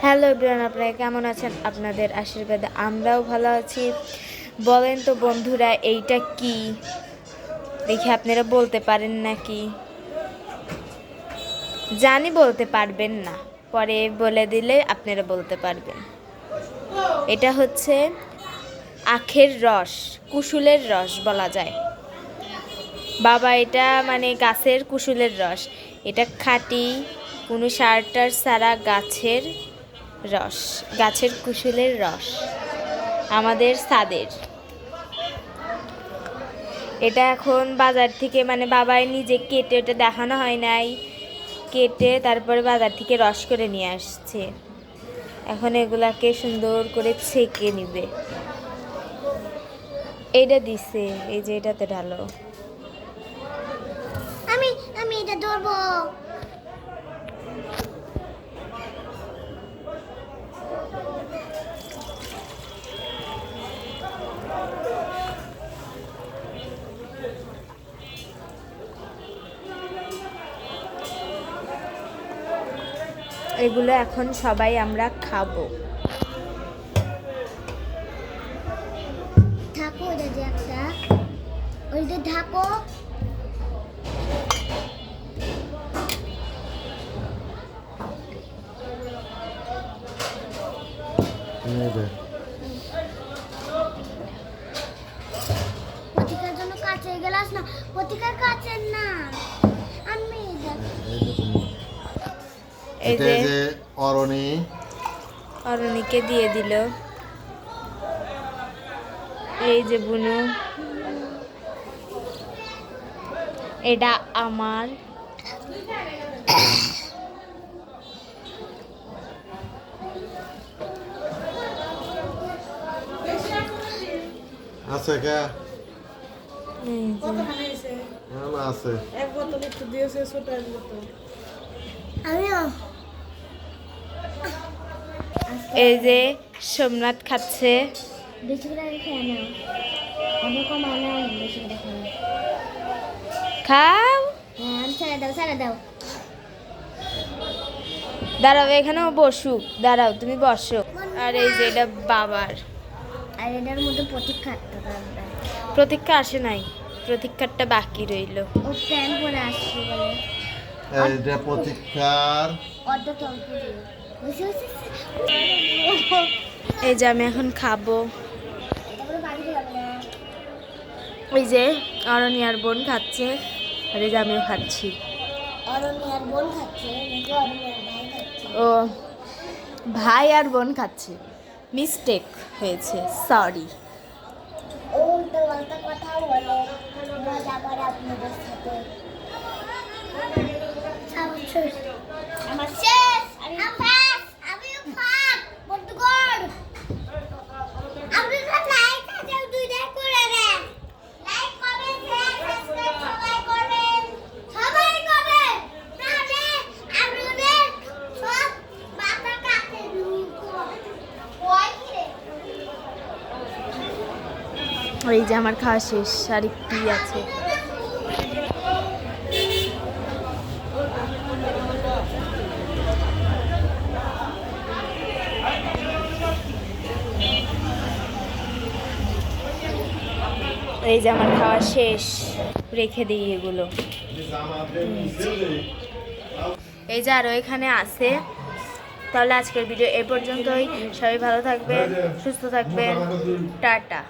Hello everyone, আপনারা কেমন আছেন? আপনাদের আশীর্বাদে আমরাও ভালো আছি। বলেন তো বন্ধুরা, এইটা কি? দেখি আপনারা বলতে পারেন নাকি? জানি বলতে পারবেন না, পরে বলে দিলে আপনারা বলতে পারবেন। এটা হচ্ছে আখের রস, কুসুলের রস বলা যায়। বাবা, এটা মানে গাছের কুসুলের রস। এটা খাঁটি, কোনো সার টার ছাড়া গাছের রস, গাছের কুসুলের রস, আমাদের ছাদের। এটা এখন বাজার থেকে মানে বাবাই নিজে কেটে, ওটা দেখানো হয় নাই, কেটে তারপরে বাজার থেকে রস করে নিয়ে আসছে। এখন এগুলাকে সুন্দর করে ছেঁকে নিবে। এইটা দিছে, এই যে এটাতে ঢালো। আমি এটা ধরবো। এগুলো এখন সবাই আমরা খাবো। ঢাকো, ওটা যে একটা, ওইটা ঢাকো। প্রতিকার জন্য কাঁচের গ্লাস না, প্রতিকার কাঁচের না। আমি এই যে অরণিকে দিয়ে দিল। এই যে বুনু, এটা আমার। আছে কে কতখানি হয়েছে? আছে এক বোতল একটু দিয়েছে, ছোট এক বোতল। আমিও এই যে সোমনাথ খাচ্ছে। বেশি করে খেয়ে নাও, অনেক কম আনা, বেশি করে খেয়ে খাও, ছেড়ে দাও, ছেড়ে দাও। দাঁড়াও, এখানেও বসুক, দাঁড়াও তুমি বসো। আর এই যে এটা বাবার। আর এটার মধ্যে প্রতীক্ষাটা থাকবে। প্রতীক্ষা আসে নাই, প্রতীক্ষাটা বাকি রইল। ও প্যান পরে আসছে বলে এইটা প্রতীক্ষার অর্ধ তল্প দিয়ে এই যে আমি এখন খাবো। তারপরে বাড়ি যাবে না। ওই যে অরণ্যার বোন খাচ্ছে, আর এই যে আমিও খাচ্ছি। অরণ্যার বোন খাচ্ছে নাকি অরণ্যার ভাই খাচ্ছে? ও, ভাই আর বোন খাচ্ছে, মিস্টেক হয়েছে, সরি। ও উল্টো পাল্টা কথা বলে, মজা করে আপনাদের সাথে। আমার শেষ, আমি ফাস, আমিও ফাস, বন্ধুগণ। আপনারা লাইক আছে দুইটা করে দেন। লাইক কমেন্ট শেয়ার সাবস্ক্রাইব সবাই করবেন, সবাই করবেন। তাহলে আপনাদের সব মাথা কাটে ঢুকো। ওই কি রে? ওই যে আমার খাওয়া শেষ, আর একটু আছে। এই যে আমার খাওয়া শেষ, রেখে দিই এগুলো। এই যে আরও এখানে আছে। তাহলে আজকের ভিডিও এ পর্যন্তই। সবাই ভালো থাকবেন, সুস্থ থাকবেন, টাটা।